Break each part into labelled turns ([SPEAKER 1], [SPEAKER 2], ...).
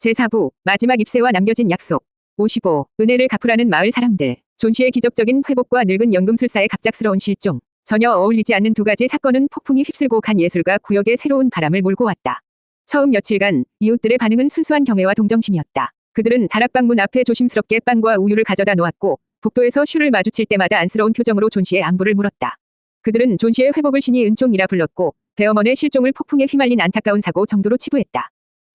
[SPEAKER 1] 제4부 마지막 입세와 남겨진 약속. 55. 은혜를 갚으라는 마을 사람들. 존 씨의 기적적인 회복과 늙은 연금술사의 갑작스러운 실종. 전혀 어울리지 않는 두 가지 사건은 폭풍이 휩쓸고 간 예술가 구역에 새로운 바람을 몰고 왔다. 처음 며칠간 이웃들의 반응은 순수한 경애와 동정심이었다. 그들은 다락방 문 앞에 조심스럽게 빵과 우유를 가져다 놓았고 복도에서 슈를 마주칠 때마다 안쓰러운 표정으로 존 씨의 안부를 물었다. 그들은 존 씨의 회복을 신이 은총이라 불렀고 배어먼의 실종을 폭풍에 휘말린 안타까운 사고 정도로 치부했다.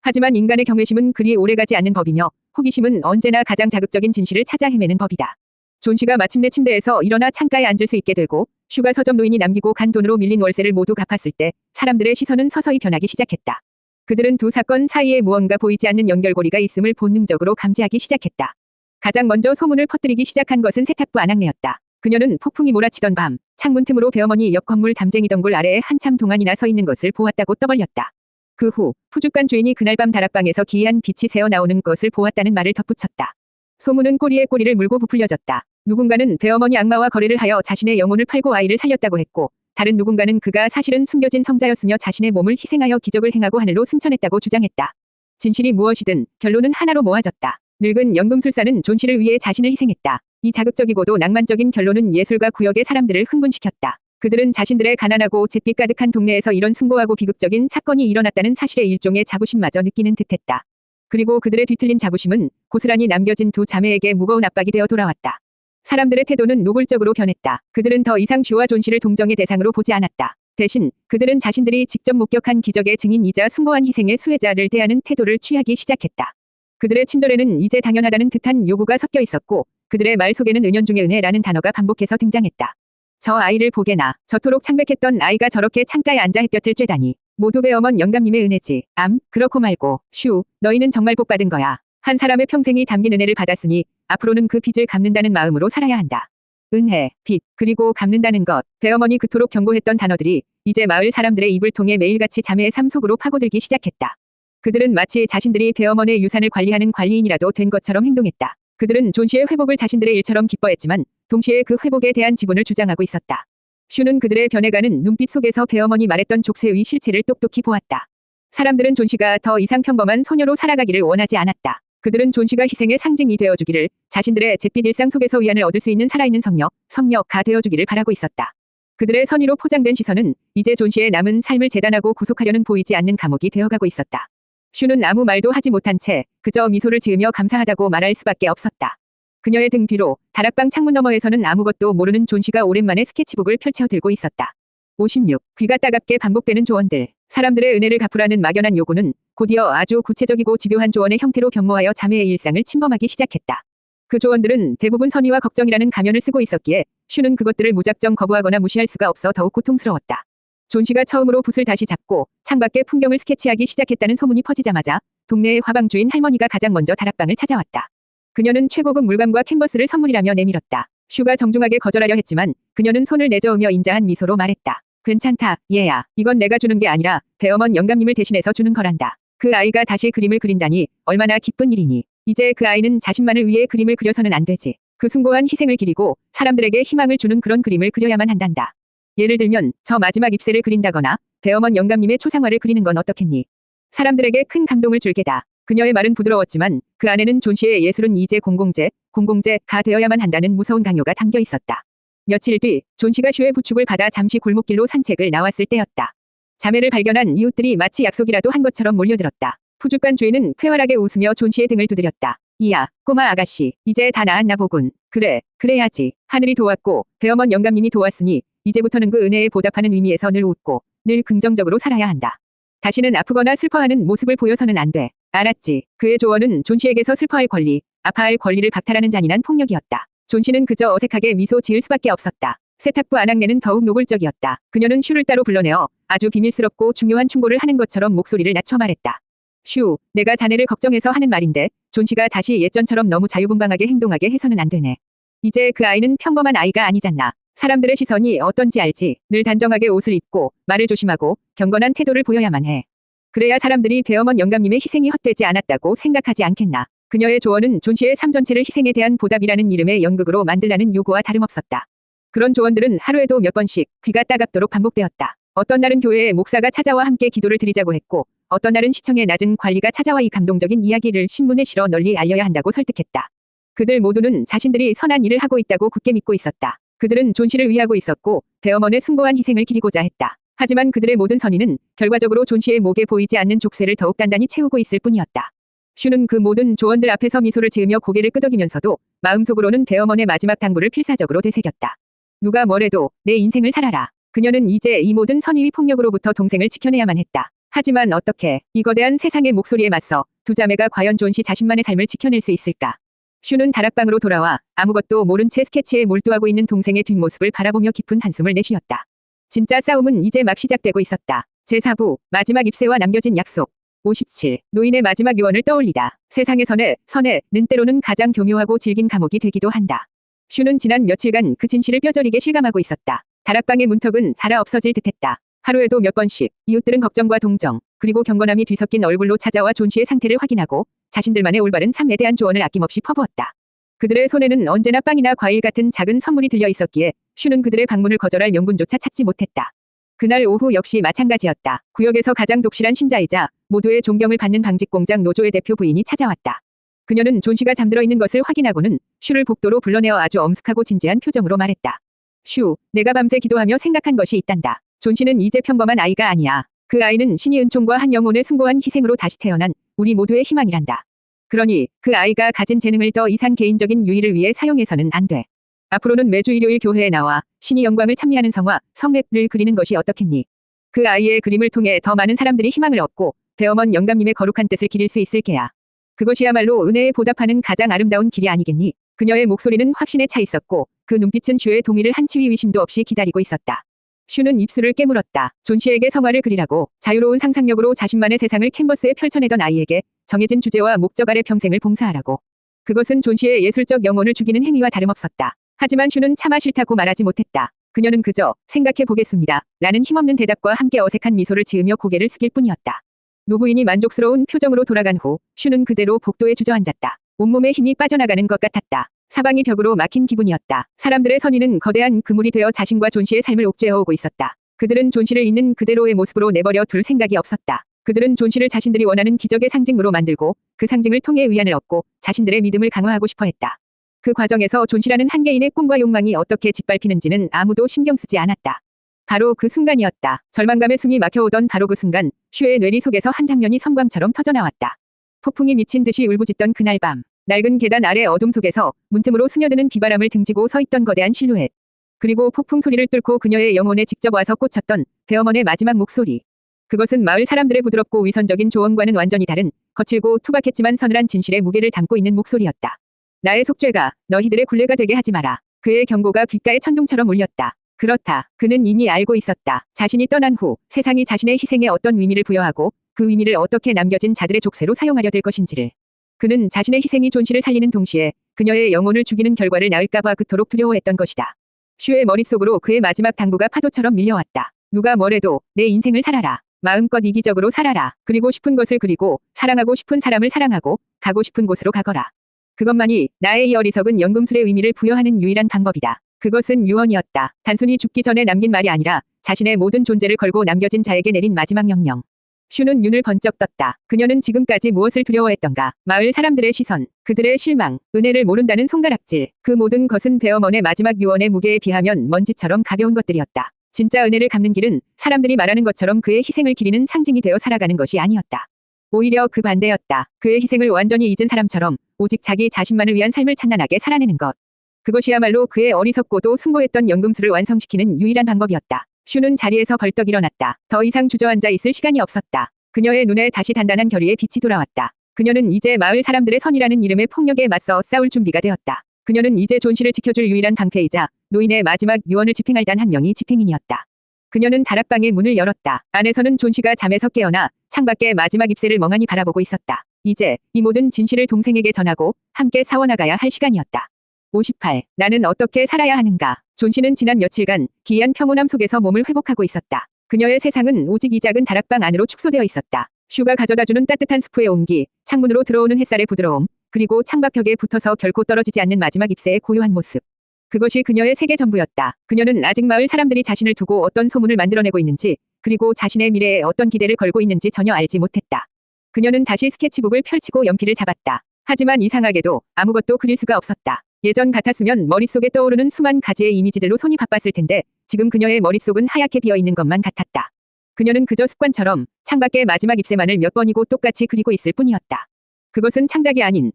[SPEAKER 1] 하지만 인간의 경외심은 그리 오래가지 않는 법이며 호기심은 언제나 가장 자극적인 진실을 찾아 헤매는 법이다. 존 씨가 마침내 침대에서 일어나 창가에 앉을 수 있게 되고 슈가 서점 노인이 남기고 간 돈으로 밀린 월세를 모두 갚았을 때 사람들의 시선은 서서히 변하기 시작했다. 그들은 두 사건 사이에 무언가 보이지 않는 연결고리가 있음을 본능적으로 감지하기 시작했다. 가장 먼저 소문을 퍼뜨리기 시작한 것은 세탁부 안악내였다. 그녀는 폭풍이 몰아치던 밤 창문 틈으로 배어머니 옆 건물 담쟁이 덩굴 아래에 한참 동안이나 서 있는 것을 보았다고 떠벌렸다. 그 후 푸죽간 주인이 그날 밤 다락방에서 기이한 빛이 새어나오는 것을 보았다는 말을 덧붙였다. 소문은 꼬리에 꼬리를 물고 부풀려졌다. 누군가는 배어머니 악마와 거래를 하여 자신의 영혼을 팔고 아이를 살렸다고 했고 다른 누군가는 그가 사실은 숨겨진 성자였으며 자신의 몸을 희생하여 기적을 행하고 하늘로 승천했다고 주장했다. 진실이 무엇이든 결론은 하나로 모아졌다. 늙은 연금술사는 존 씨를 위해 자신을 희생했다. 이 자극적이고도 낭만적인 결론은 예술가 구역의 사람들을 흥분시켰다. 그들은 자신들의 가난하고 잿빛 가득한 동네에서 이런 숭고하고 비극적인 사건이 일어났다는 사실의 일종의 자부심마저 느끼는 듯했다. 그리고 그들의 뒤틀린 자부심은 고스란히 남겨진 두 자매에게 무거운 압박이 되어 돌아왔다. 사람들의 태도는 노골적으로 변했다. 그들은 더 이상 슈와 존 씨를 동정의 대상으로 보지 않았다. 대신 그들은 자신들이 직접 목격한 기적의 증인이자 숭고한 희생의 수혜자를 대하는 태도를 취하기 시작했다. 그들의 친절에는 이제 당연하다는 듯한 요구가 섞여 있었고 그들의 말 속에는 은연중의 은혜라는 단어가 반복해서 등장했다. 저 아이를 보게나. 저토록 창백했던 아이가 저렇게 창가에 앉아 햇볕을 쬐다니. 모두 배어먼 영감님의 은혜지. 그렇고 말고. 슈, 너희는 정말 복받은 거야. 한 사람의 평생이 담긴 은혜를 받았으니 앞으로는 그 빚을 갚는다는 마음으로 살아야 한다. 은혜, 빚, 그리고 갚는다는 것. 배어먼이 그토록 경고했던 단어들이 이제 마을 사람들의 입을 통해 매일같이 자매의 삶 속으로 파고들기 시작했다. 그들은 마치 자신들이 배어먼의 유산을 관리하는 관리인이라도 된 것처럼 행동했다. 그들은 존 씨의 회복을 자신들의 일처럼 기뻐했지만 동시에 그 회복에 대한 지분을 주장하고 있었다. 슈는 그들의 변해가는 눈빛 속에서 배어먼이 말했던 족쇄의 실체를 똑똑히 보았다. 사람들은 존 씨가 더 이상 평범한 소녀로 살아가기를 원하지 않았다. 그들은 존 씨가 희생의 상징이 되어주기를, 자신들의 잿빛 일상 속에서 위안을 얻을 수 있는 살아있는 성녀가 되어주기를 바라고 있었다. 그들의 선의로 포장된 시선은 이제 존 씨의 남은 삶을 재단하고 구속하려는 보이지 않는 감옥이 되어가고 있었다. 슈는 아무 말도 하지 못한 채 그저 미소를 지으며 감사하다고 말할 수밖에 없었다. 그녀의 등 뒤로 다락방 창문 너머에서는 아무것도 모르는 존 씨가 오랜만에 스케치북을 펼쳐 들고 있었다. 56. 귀가 따갑게 반복되는 조언들. 사람들의 은혜를 갚으라는 막연한 요구는 곧이어 아주 구체적이고 집요한 조언의 형태로 변모하여 자매의 일상을 침범하기 시작했다. 그 조언들은 대부분 선의와 걱정이라는 가면을 쓰고 있었기에 슈는 그것들을 무작정 거부하거나 무시할 수가 없어 더욱 고통스러웠다. 존 씨가 처음으로 붓을 다시 잡고 창밖의 풍경을 스케치하기 시작했다는 소문이 퍼지자마자 동네의 화방주인 할머니가 가장 먼저 다락방을 찾아왔다. 그녀는 최고급 물감과 캔버스를 선물이라며 내밀었다. 슈가 정중하게 거절하려 했지만 그녀는 손을 내저으며 인자한 미소로 말했다. 괜찮다, 얘야. 이건 내가 주는 게 아니라 배어먼 영감님을 대신해서 주는 거란다. 그 아이가 다시 그림을 그린다니 얼마나 기쁜 일이니. 이제 그 아이는 자신만을 위해 그림을 그려서는 안 되지. 그 숭고한 희생을 기리고 사람들에게 희망을 주는 그런 그림을 그려야만 한단다. 예를 들면 저 마지막 입새를 그린다거나 배어먼 영감님의 초상화를 그리는 건 어떻겠니? 사람들에게 큰 감동을 줄 게다. 그녀의 말은 부드러웠지만 그 안에는 존 씨의 예술은 이제 공공재가 되어야만 한다는 무서운 강요가 담겨 있었다. 며칠 뒤 존 씨가 슈의 부축을 받아 잠시 골목길로 산책을 나왔을 때였다. 자매를 발견한 이웃들이 마치 약속이라도 한 것처럼 몰려들었다. 푸죽간 주인은 쾌활하게 웃으며 존 씨의 등을 두드렸다. 이야, 꼬마 아가씨, 이제 다 나았나 보군. 그래, 그래야지. 하늘이 도왔고 배어먼 영감님이 도왔으니 이제부터는 그 은혜에 보답하는 의미에서 늘 웃고 늘 긍정적으로 살아야 한다. 다시는 아프거나 슬퍼하는 모습을 보여서는 안 돼. 알았지. 그의 조언은 존 씨에게서 슬퍼할 권리, 아파할 권리를 박탈하는 잔인한 폭력이었다. 존 씨는 그저 어색하게 미소 지을 수밖에 없었다. 세탁부 안악내는 더욱 노골적이었다. 그녀는 슈를 따로 불러내어 아주 비밀스럽고 중요한 충고를 하는 것처럼 목소리를 낮춰 말했다. 슈, 내가 자네를 걱정해서 하는 말인데 존 씨가 다시 예전처럼 너무 자유분방하게 행동하게 해서는 안 되네. 이제 그 아이는 평범한 아이가 아니잖아. 사람들의 시선이 어떤지 알지. 늘 단정하게 옷을 입고 말을 조심하고 경건한 태도를 보여야만 해. 그래야 사람들이 배어먼 영감님의 희생이 헛되지 않았다고 생각하지 않겠나. 그녀의 조언은 존 씨의 삶 전체를 희생에 대한 보답이라는 이름의 연극으로 만들라는 요구와 다름없었다. 그런 조언들은 하루에도 몇 번씩 귀가 따갑도록 반복되었다. 어떤 날은 교회에 목사가 찾아와 함께 기도를 드리자고 했고 어떤 날은 시청의 낮은 관리가 찾아와 이 감동적인 이야기를 신문에 실어 널리 알려야 한다고 설득했다. 그들 모두는 자신들이 선한 일을 하고 있다고 굳게 믿고 있었다. 그들은 존 씨를 위하고 있었고 베어먼의 숭고한 희생을 기리고자 했다. 하지만 그들의 모든 선의는 결과적으로 존 씨의 목에 보이지 않는 족쇄를 더욱 단단히 채우고 있을 뿐이었다. 슈는 그 모든 조언들 앞에서 미소를 지으며 고개를 끄덕이면서도 마음속으로는 베어먼의 마지막 당부를 필사적으로 되새겼다. 누가 뭐래도 내 인생을 살아라. 그녀는 이제 이 모든 선의의 폭력으로부터 동생을 지켜내야만 했다. 하지만 어떻게 이 거대한 세상의 목소리에 맞서 두 자매가 과연 존 씨 자신만의 삶을 지켜낼 수 있을까? 슈는 다락방으로 돌아와 아무것도 모른 채 스케치에 몰두하고 있는 동생의 뒷모습을 바라보며 깊은 한숨을 내쉬었다. 진짜 싸움은 이제 막 시작되고 있었다. 제4부 마지막 입새와 남겨진 약속. 57. 노인의 마지막 유언을 떠올리다. 세상에서는 선해는 때로는 가장 교묘하고 질긴 감옥이 되기도 한다. 슈는 지난 며칠간 그 진실을 뼈저리게 실감하고 있었다. 다락방의 문턱은 닳아 없어질 듯했다. 하루에도 몇 번씩 이웃들은 걱정과 동정 그리고 경건함이 뒤섞인 얼굴로 찾아와 존 씨의 상태를 확인하고 자신들만의 올바른 삶에 대한 조언을 아낌없이 퍼부었다. 그들의 손에는 언제나 빵이나 과일 같은 작은 선물이 들려 있었기에 슈는 그들의 방문을 거절할 명분조차 찾지 못했다. 그날 오후 역시 마찬가지였다. 구역에서 가장 독실한 신자이자 모두의 존경을 받는 방직공장 노조의 대표 부인이 찾아왔다. 그녀는 존 씨가 잠들어 있는 것을 확인하고는 슈를 복도로 불러내어 아주 엄숙하고 진지한 표정으로 말했다. 슈, 내가 밤새 기도하며 생각한 것이 있단다. 존 씨는 이제 평범한 아이가 아니야. 그 아이는 신의 은총과 한 영혼의 숭고한 희생으로 다시 태어난 우리 모두의 희망이란다. 그러니 그 아이가 가진 재능을 더 이상 개인적인 유의를 위해 사용해서는 안 돼. 앞으로는 매주 일요일 교회에 나와 신의 영광을 찬미하는 성화, 성회를 그리는 것이 어떻겠니? 그 아이의 그림을 통해 더 많은 사람들이 희망을 얻고 베어먼 영감님의 거룩한 뜻을 기릴 수 있을 게야. 그것이야말로 은혜에 보답하는 가장 아름다운 길이 아니겠니? 그녀의 목소리는 확신에 차 있었고 그 눈빛은 슈의 동의를 한 치위 의심도 없이 기다리고 있었다. 슈는 입술을 깨물었다. 존 씨에게 성화를 그리라고 자유로운 상상력으로 자신만의 세상을 캔버스에 펼쳐내던 아이에게 정해진 주제와 목적 아래 평생을 봉사하라고. 그것은 존 씨의 예술적 영혼을 죽이는 행위와 다름없었다. 하지만 슈는 차마 싫다고 말하지 못했다. 그녀는 그저 생각해 보겠습니다. 라는 힘없는 대답과 함께 어색한 미소를 지으며 고개를 숙일 뿐이었다. 노부인이 만족스러운 표정으로 돌아간 후 슈는 그대로 복도에 주저앉았다. 온몸에 힘이 빠져나가는 것 같았다. 사방이 벽으로 막힌 기분이었다. 사람들의 선의는 거대한 그물이 되어 자신과 존 씨의 삶을 옥죄어오고 있었다. 그들은 존 씨를 있는 그대로의 모습으로 내버려 둘 생각이 없었다. 그들은 존 씨를 자신들이 원하는 기적의 상징으로 만들고 그 상징을 통해 위안을 얻고 자신들의 믿음을 강화하고 싶어 했다. 그 과정에서 존 씨라는 한 개인의 꿈과 욕망이 어떻게 짓밟히는지는 아무도 신경 쓰지 않았다. 바로 그 순간이었다. 절망감에 숨이 막혀오던 바로 그 순간 슈의 뇌리 속에서 한 장면이 섬광처럼 터져나왔다. 폭풍이 미친 듯이 울부짖던 그날 밤. 낡은 계단 아래 어둠 속에서 문틈으로 스며드는 비바람을 등지고 서 있던 거대한 실루엣. 그리고 폭풍 소리를 뚫고 그녀의 영혼에 직접 와서 꽂혔던 베어먼의 마지막 목소리. 그것은 마을 사람들의 부드럽고 위선적인 조언과는 완전히 다른 거칠고 투박했지만 서늘한 진실의 무게를 담고 있는 목소리였다. 나의 속죄가 너희들의 굴레가 되게 하지 마라. 그의 경고가 귓가에 천둥처럼 울렸다. 그렇다. 그는 이미 알고 있었다. 자신이 떠난 후 세상이 자신의 희생에 어떤 의미를 부여하고 그 의미를 어떻게 남겨진 자들의 족쇄로 사용하려 될 것인지를. 그는 자신의 희생이 존 씨를 살리는 동시에 그녀의 영혼을 죽이는 결과를 낳을까봐 그토록 두려워했던 것이다. 슈의 머릿속으로 그의 마지막 당부가 파도처럼 밀려왔다. 누가 뭐래도 내 인생을 살아라. 마음껏 이기적으로 살아라. 그리고 싶은 것을 그리고 사랑하고 싶은 사람을 사랑하고 가고 싶은 곳으로 가거라. 그것만이 나의 이 어리석은 연금술의 의미를 부여하는 유일한 방법이다. 그것은 유언이었다. 단순히 죽기 전에 남긴 말이 아니라 자신의 모든 존재를 걸고 남겨진 자에게 내린 마지막 명령. 슈는 눈을 번쩍 떴다. 그녀는 지금까지 무엇을 두려워했던가? 마을 사람들의 시선, 그들의 실망, 은혜를 모른다는 손가락질. 그 모든 것은 베어먼의 마지막 유언의 무게에 비하면 먼지처럼 가벼운 것들이었다. 진짜 은혜를 갚는 길은 사람들이 말하는 것처럼 그의 희생을 기리는 상징이 되어 살아가는 것이 아니었다. 오히려 그 반대였다. 그의 희생을 완전히 잊은 사람처럼 오직 자기 자신만을 위한 삶을 찬란하게 살아내는 것. 그것이야말로 그의 어리석고도 숭고했던 연금술을 완성시키는 유일한 방법이었다. 슈는 자리에서 벌떡 일어났다. 더 이상 주저앉아 있을 시간이 없었다. 그녀의 눈에 다시 단단한 결의의 빛이 돌아왔다. 그녀는 이제 마을 사람들의 선이라는 이름의 폭력에 맞서 싸울 준비가 되었다. 그녀는 이제 존 씨를 지켜줄 유일한 방패이자 노인의 마지막 유언을 집행할 단 한 명의 집행인이었다. 그녀는 다락방의 문을 열었다. 안에서는 존 씨가 잠에서 깨어나 창밖의 마지막 잎새를 멍하니 바라보고 있었다. 이제 이 모든 진실을 동생에게 전하고 함께 사워나가야 할 시간이었다. 58. 나는 어떻게 살아야 하는가? 존 씨는 지난 며칠간 기이한 평온함 속에서 몸을 회복하고 있었다. 그녀의 세상은 오직 이 작은 다락방 안으로 축소되어 있었다. 슈가 가져다주는 따뜻한 스프의 온기, 창문으로 들어오는 햇살의 부드러움, 그리고 창밖벽에 붙어서 결코 떨어지지 않는 마지막 잎새의 고요한 모습. 그것이 그녀의 세계 전부였다. 그녀는 아직 마을 사람들이 자신을 두고 어떤 소문을 만들어내고 있는지, 그리고 자신의 미래에 어떤 기대를 걸고 있는지 전혀 알지 못했다. 그녀는 다시 스케치북을 펼치고 연필을 잡았다. 하지만 이상하게도 아무것도 그릴 수가 없었다. 예전 같았으면 머릿속에 떠오르는 수만 가지의 이미지들로 손이 바빴을 텐데 지금 그녀의 머릿속은 하얗게 비어있는 것만 같았다. 그녀는 그저 습관처럼 창밖의 마지막 ip새만을 몇 번이고 똑같이 그리고 있을 뿐이었다. 그것은 창작이 아닌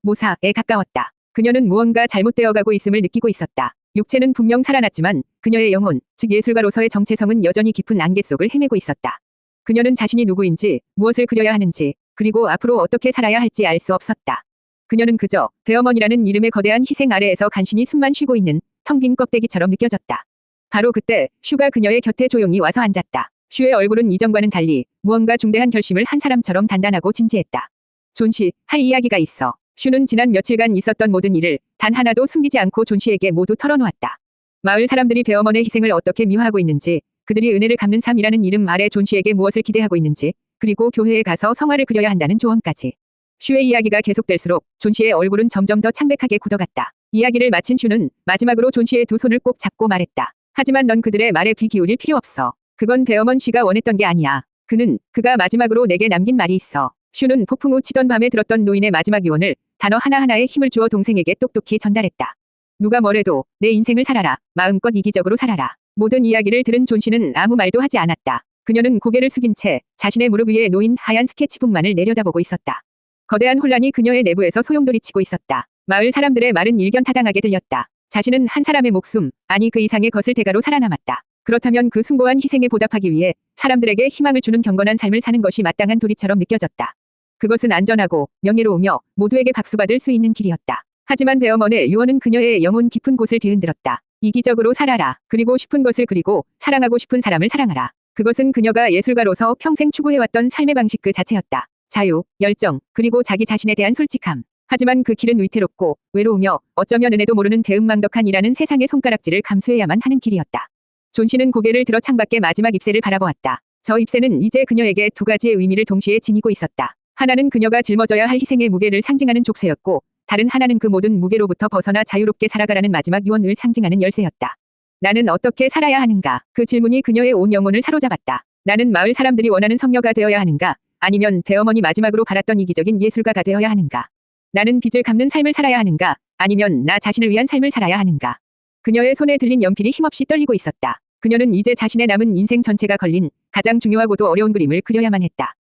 [SPEAKER 1] 모사에 가까웠다. 그녀는 무언가 잘못되어가고 있음을 느끼고 있었다. 육체는 분명 살아났지만 그녀의 영혼, 즉 예술가로서의 정체성은 여전히 깊은 안개 속을 헤매고 있었다. 그녀는 자신이 누구인지, 무엇을 그려야 하는지, 그리고 앞으로 어떻게 살아야 할지 알 수 없었다. 그녀는 그저 베어먼이라는 이름의 거대한 희생 아래에서 간신히 숨만 쉬고 있는 텅 빈 껍데기처럼 느껴졌다. 바로 그때 슈가 그녀의 곁에 조용히 와서 앉았다. 슈의 얼굴은 이전과는 달리 무언가 중대한 결심을 한 사람처럼 단단하고 진지했다. 존 씨, 할 이야기가 있어. 슈는 지난 며칠간 있었던 모든 일을 단 하나도 숨기지 않고 존 씨에게 모두 털어놓았다. 마을 사람들이 베어먼의 희생을 어떻게 미화하고 있는지, 그들이 은혜를 갚는 삶이라는 이름 아래 존 씨에게 무엇을 기대하고 있는지, 그리고 교회에 가서 성화를 그려야 한다는 조언까지. 슈의 이야기가 계속될수록 존 씨의 얼굴은 점점 더 창백하게 굳어갔다. 이야기를 마친 슈는 마지막으로 존 씨의 두 손을 꼭 잡고 말했다. 하지만 넌 그들의 말에 귀 기울일 필요 없어. 그건 베어먼 씨가 원했던 게 아니야. 그가 마지막으로 내게 남긴 말이 있어. 슈는 폭풍 후 치던 밤에 들었던 노인의 마지막 유언을 단어 하나하나에 힘을 주어 동생에게 똑똑히 전달했다. 누가 뭐래도 내 인생을 살아라. 마음껏 이기적으로 살아라. 모든 이야기를 들은 존 씨는 아무 말도 하지 않았다. 그녀는 고개를 숙인 채 자신의 무릎 위에 놓인 하얀 스케치북만을 내려다보고 있었다. 거대한 혼란이 그녀의 내부에서 소용돌이치고 있었다. 마을 사람들의 말은 일견타당하게 들렸다. 자신은 한 사람의 목숨, 아니 그 이상의 것을 대가로 살아남았다. 그렇다면 그 숭고한 희생에 보답하기 위해 사람들에게 희망을 주는 경건한 삶을 사는 것이 마땅한 도리처럼 느껴졌다. 그것은 안전하고 명예로우며 모두에게 박수받을 수 있는 길이었다. 하지만 베어먼의 유언은 그녀의 영혼 깊은 곳을 뒤흔들었다. 이기적으로 살아라. 그리고 싶은 것을 그리고 사랑하고 싶은 사람을 사랑하라. 그것은 그녀가 예술가로서 평생 추구해왔던 삶의 방식 그 자체였다. 자유, 열정, 그리고 자기 자신에 대한 솔직함. 하지만 그 길은 위태롭고 외로우며 어쩌면 은혜도 모르는 배은망덕한 이라는 세상의 손가락질을 감수해야만 하는 길이었다. 존 씨는 고개를 들어 창밖의 마지막 ip새를 바라보았다. 저 ip새는 이제 그녀에게 두 가지의 의미를 동시에 지니고 있었다. 하나는 그녀가 짊어져야 할 희생의 무게를 상징하는 족쇄였고 다른 하나는 그 모든 무게로부터 벗어나 자유롭게 살아가라는 마지막 유언을 상징하는 열쇠였다. 나는 어떻게 살아야 하는가? 그 질문이 그녀의 온 영혼을 사로잡았다. 나는 마을 사람들이 원하는 성녀가 되어야 하는가? 아니면 베어먼이 마지막으로 바랐던 이기적인 예술가가 되어야 하는가? 나는 빚을 갚는 삶을 살아야 하는가? 아니면 나 자신을 위한 삶을 살아야 하는가? 그녀의 손에 들린 연필이 힘없이 떨리고 있었다. 그녀는 이제 자신의 남은 인생 전체가 걸린 가장 중요하고도 어려운 그림을 그려야만 했다.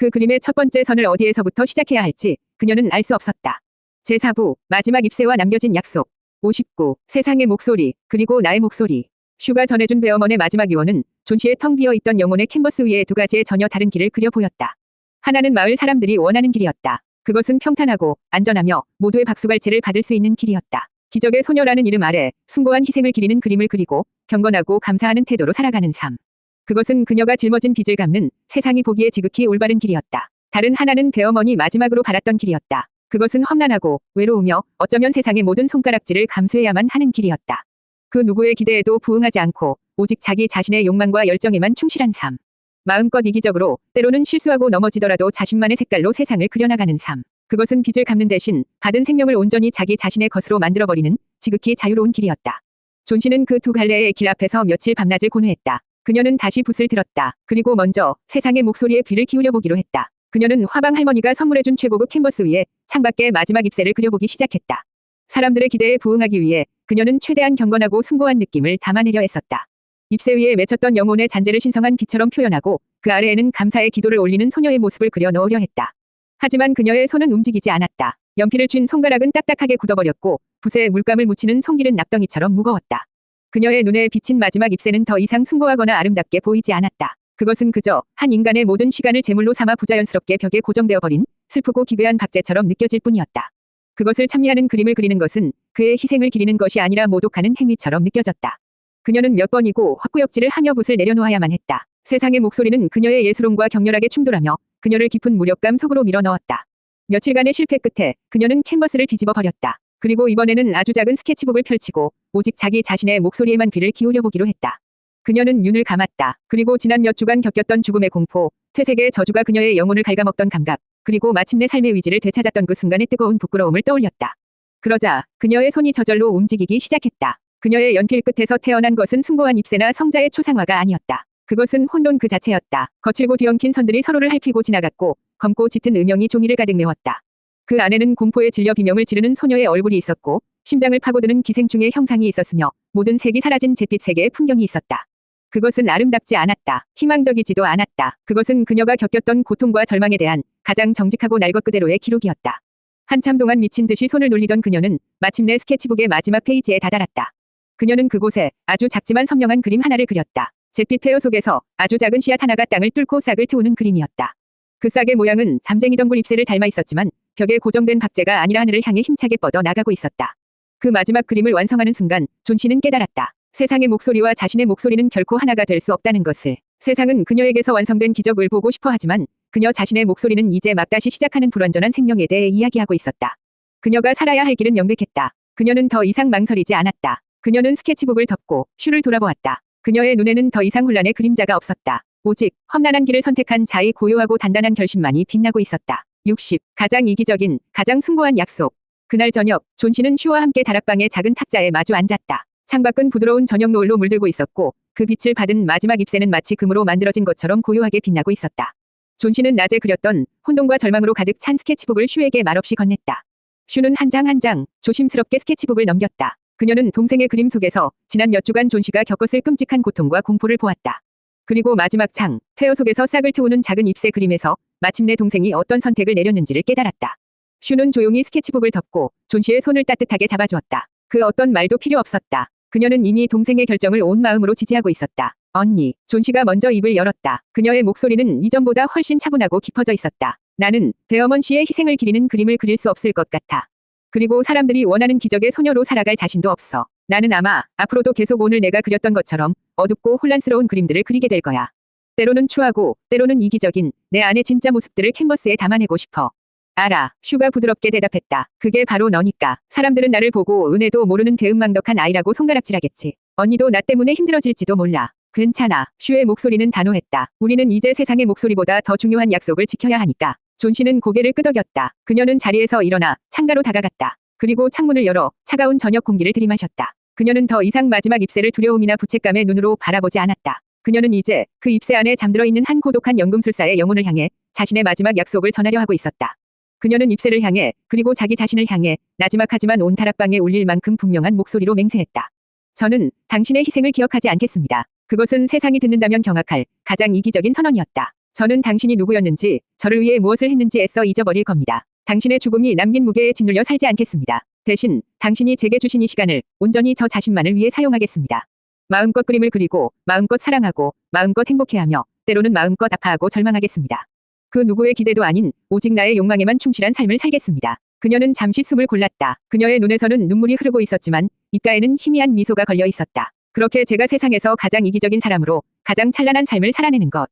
[SPEAKER 1] 그 그림의 첫 번째 선을 어디에서부터 시작해야 할지 그녀는 알 수 없었다. 제4부 마지막 ip새와 남겨진 약속 59 세상의 목소리 그리고 나의 목소리. 슈가 전해준 베어먼의 마지막 유언은 존 씨의 텅 비어있던 영혼의 캔버스 위에 두 가지의 전혀 다른 길을 그려 보였다. 하나는 마을 사람들이 원하는 길이었다. 그것은 평탄하고 안전하며 모두의 박수갈채를 받을 수 있는 길이었다. 기적의 소녀라는 이름 아래 숭고한 희생을 기리는 그림을 그리고 경건하고 감사하는 태도로 살아가는 삶. 그것은 그녀가 짊어진 빚을 갚는 세상이 보기에 지극히 올바른 길이었다. 다른 하나는 베어먼이 마지막으로 바랐던 길이었다. 그것은 험난하고 외로우며 어쩌면 세상의 모든 손가락질을 감수해야만 하는 길이었다. 그 누구의 기대에도 부응하지 않고 오직 자기 자신의 욕망과 열정에만 충실한 삶. 마음껏 이기적으로 때로는 실수하고 넘어지더라도 자신만의 색깔로 세상을 그려나가는 삶. 그것은 빚을 갚는 대신 받은 생명을 온전히 자기 자신의 것으로 만들어버리는 지극히 자유로운 길이었다. 존 씨는 그 두 갈래의 길 앞에서 며칠 밤낮을 고뇌했다. 그녀는 다시 붓을 들었다. 그리고 먼저 세상의 목소리에 귀를 기울여보기로 했다. 그녀는 화방 할머니가 선물해준 최고급 캔버스 위에 창밖의 마지막 ip새를 그려보기 시작했다. 사람들의 기대에 부응하기 위해 그녀는 최대한 경건하고 숭고한 느낌을 담아내려 했었다. ip새 위에 맺혔던 영혼의 잔재를 신성한 빛처럼 표현하고 그 아래에는 감사의 기도를 올리는 소녀의 모습을 그려 넣으려 했다. 하지만 그녀의 손은 움직이지 않았다. 연필을 쥔 손가락은 딱딱하게 굳어버렸고 붓에 물감을 묻히는 손길은 납덩이처럼 무거웠다. 그녀의 눈에 비친 마지막 ip새는 더 이상 숭고하거나 아름답게 보이지 않았다. 그것은 그저 한 인간의 모든 시간을 제물로 삼아 부자연스럽게 벽에 고정되어 버린 슬프고 기괴한 박제처럼 느껴질 뿐이었다. 그것을 참미하는 그림을 그리는 것은 그의 희생을 기리는 것이 아니라 모독하는 행위처럼 느껴졌다. 그녀는 몇 번이고 헛구역질을 하며 붓을 내려놓아야만 했다. 세상의 목소리는 그녀의 예술혼과 격렬하게 충돌하며 그녀를 깊은 무력감 속으로 밀어넣었다. 며칠간의 실패 끝에 그녀는 캔버스를 뒤집어 버렸다. 그리고 이번에는 아주 작은 스케치북을 펼치고 오직 자기 자신의 목소리에만 귀를 기울여보기로 했다. 그녀는 눈을 감았다. 그리고 지난 몇 주간 겪었던 죽음의 공포, 퇴색의 저주가 그녀의 영혼을 갉아먹던 감각, 그리고 마침내 삶의 의지를 되찾았던 그 순간의 뜨거운 부끄러움을 떠올렸다. 그러자 그녀의 손이 저절로 움직이기 시작했다. 그녀의 연필 끝에서 태어난 것은 숭고한 ip새나 성자의 초상화가 아니었다. 그것은 혼돈 그 자체였다. 거칠고 뒤엉킨 선들이 서로를 핥히고 지나갔고 검고 짙은 음영이 종이를 가득 메웠다. 그 안에는 공포에 질려 비명을 지르는 소녀의 얼굴이 있었고 심장을 파고드는 기생충의 형상이 있었으며 모든 색이 사라진 잿빛 세계의 풍경이 있었다. 그것은 아름답지 않았다. 희망적이지도 않았다. 그것은 그녀가 겪었던 고통과 절망에 대한 가장 정직하고 날 것 그대로의 기록이었다. 한참 동안 미친 듯이 손을 놀리던 그녀는 마침내 스케치북의 마지막 페이지에 다다랐다. 그녀는 그곳에 아주 작지만 선명한 그림 하나를 그렸다. 잿빛 폐허 속에서 아주 작은 씨앗 하나가 땅을 뚫고 싹을 틔우는 그림이었다. 그 싹의 모양은 담쟁이 덩굴 잎새를 닮아 있었지만 벽에 고정된 박제가 아니라 하늘을 향해 힘차게 뻗어 나가고 있었다. 그 마지막 그림을 완성하는 순간 존 씨는 깨달았다. 세상의 목소리와 자신의 목소리는 결코 하나가 될 수 없다는 것을. 세상은 그녀에게서 완성된 기적을 보고 싶어 하지만 그녀 자신의 목소리는 이제 막 다시 시작하는 불완전한 생명에 대해 이야기하고 있었다. 그녀가 살아야 할 길은 명백했다. 그녀는 더 이상 망설이지 않았다. 그녀는 스케치북을 덮고 슈를 돌아보았다. 그녀의 눈에는 더 이상 혼란의 그림자가 없었다. 오직 험난한 길을 선택한 자의 고요하고 단단한 결심만이 빛나고 있었다. 60. 가장 이기적인, 가장 숭고한 약속. 그날 저녁, 존 씨는 슈와 함께 다락방의 작은 탁자에 마주 앉았다. 창밖은 부드러운 저녁 노을로 물들고 있었고 그 빛을 받은 마지막 잎새는 마치 금으로 만들어진 것처럼 고요하게 빛나고 있었다. 존 씨는 낮에 그렸던 혼돈과 절망으로 가득 찬 스케치북을 슈에게 말없이 건넸다. 슈는 한 장 한 장 조심스럽게 스케치북을 넘겼다. 그녀는 동생의 그림 속에서 지난 몇 주간 존 씨가 겪었을 끔찍한 고통과 공포를 보았다. 그리고 마지막 창, 폐허 속에서 싹을 틔우는 작은 잎새 그림에서 마침내 동생이 어떤 선택을 내렸는지를 깨달았다. 슈는 조용히 스케치북을 덮고 존 씨의 손을 따뜻하게 잡아주었다. 그 어떤 말도 필요 없었다. 그녀는 이미 동생의 결정을 온 마음으로 지지하고 있었다. 언니, 존 씨가 먼저 입을 열었다. 그녀의 목소리는 이전보다 훨씬 차분하고 깊어져 있었다. 나는 배어먼 씨의 희생을 기리는 그림을 그릴 수 없을 것 같아. 그리고 사람들이 원하는 기적의 소녀로 살아갈 자신도 없어. 나는 아마 앞으로도 계속 오늘 내가 그렸던 것처럼 어둡고 혼란스러운 그림들을 그리게 될 거야. 때로는 추하고 때로는 이기적인 내 안의 진짜 모습들을 캔버스에 담아내고 싶어. 알아. 슈가 부드럽게 대답했다. 그게 바로 너니까. 사람들은 나를 보고 은혜도 모르는 배은망덕한 아이라고 손가락질하겠지. 언니도 나 때문에 힘들어질지도 몰라. 괜찮아. 슈의 목소리는 단호했다. 우리는 이제 세상의 목소리보다 더 중요한 약속을 지켜야 하니까. 존 씨는 고개를 끄덕였다. 그녀는 자리에서 일어나 창가로 다가갔다. 그리고 창문을 열어 차가운 저녁 공기를 들이마셨다. 그녀는 더 이상 마지막 잎새를 두려움이나 부채감의 눈으로 바라보지 않았다. 그녀는 이제 그 잎새 안에 잠들어 있는 한 고독한 연금술사의 영혼을 향해 자신의 마지막 약속을 전하려 하고 있었다. 그녀는 잎새를 향해 그리고 자기 자신을 향해 나지막하지만 온 다락방에 울릴 만큼 분명한 목소리로 맹세했다. 저는 당신의 희생을 기억하지 않겠습니다. 그것은 세상이 듣는다면 경악할 가장 이기적인 선언이었다. 저는 당신이 누구였는지, 저를 위해 무엇을 했는지 애써 잊어버릴 겁니다. 당신의 죽음이 남긴 무게에 짓눌려 살지 않겠습니다. 대신 당신이 제게 주신 이 시간을 온전히 저 자신만을 위해 사용하겠습니다. 마음껏 그림을 그리고 마음껏 사랑하고 마음껏 행복해하며 때로는 마음껏 아파하고 절망하겠습니다. 그 누구의 기대도 아닌 오직 나의 욕망에만 충실한 삶을 살겠습니다. 그녀는 잠시 숨을 골랐다. 그녀의 눈에서는 눈물이 흐르고 있었지만 입가에는 희미한 미소가 걸려 있었다. 그렇게 제가 세상에서 가장 이기적인 사람으로 가장 찬란한 삶을 살아내는 것.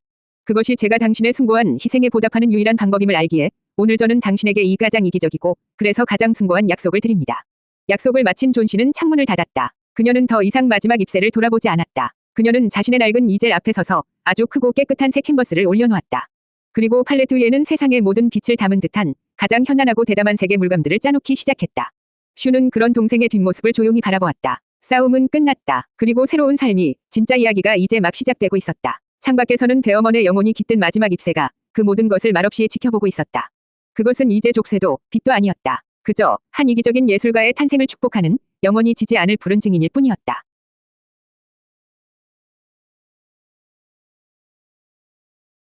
[SPEAKER 1] 그것이 제가 당신의 숭고한 희생에 보답하는 유일한 방법임을 알기에 오늘 저는 당신에게 이 가장 이기적이고 그래서 가장 숭고한 약속을 드립니다. 약속을 마친 존 씨는 창문을 닫았다. 그녀는 더 이상 마지막 잎새를 돌아보지 않았다. 그녀는 자신의 낡은 이젤 앞에 서서 아주 크고 깨끗한 새 캔버스를 올려놓았다. 그리고 팔레트 위에는 세상의 모든 빛을 담은 듯한 가장 현란하고 대담한 색의 물감들을 짜놓기 시작했다. 슈는 그런 동생의 뒷모습을 조용히 바라보았다. 싸움은 끝났다. 그리고 새로운 삶이, 진짜 이야기가 이제 막 시작되고 있었다. 창밖에서는 배어먼의 영혼이 깃든 마지막 잎새가 그 모든 것을 말없이 지켜보고 있었다. 그것은 이제 족쇄도 빛도 아니었다. 그저 한 이기적인 예술가의 탄생을 축복하는 영원히 지지 않을 푸른 증인일 뿐이었다.